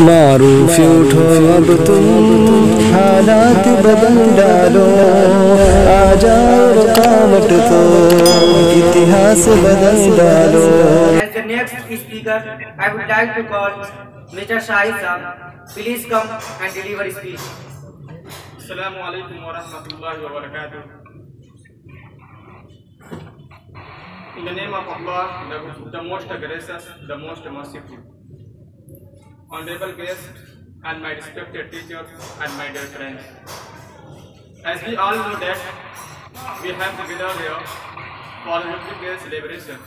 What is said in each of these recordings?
मारूफ उठो अब तुम हालात बदल डालो, आ जाओ रुकावट तो इतिहास बदल डालो। As the next speaker, I would like to call Mr. Shahid Sam. Please come and deliver speech. Assalamu alaikum wa rahmatullahi wa barakatuh. In the name of Allah, the most gracious, the most merciful. Honorable guests and my respected teachers and my dear friends. As we all know that we have together here for the Muslim Day celebration.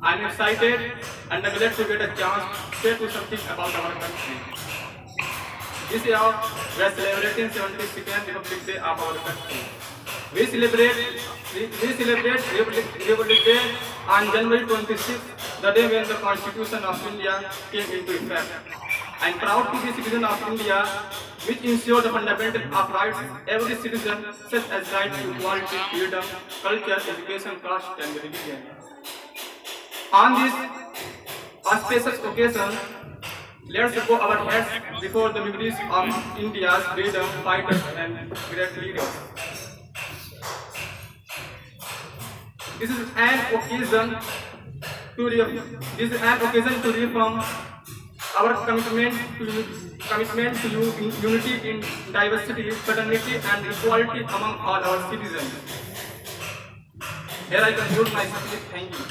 I am excited and glad to get a chance to say to something about our country. This year we are celebrating 72nd Republic Day of our country. We celebrate Republic Day on January 26th, the day when the Constitution of India came into effect. I am proud to be a citizen of India, which ensures the fundamental of rights every citizen, such as right to equality, freedom, culture, education, caste, and religion. On this auspicious occasion, let's bow our heads before the memories of India's freedom fighters and great leaders. This is an occasion to reaffirm our commitment to unity in diversity, fraternity, and equality among all our citizens. Here I conclude my speech. Thank you.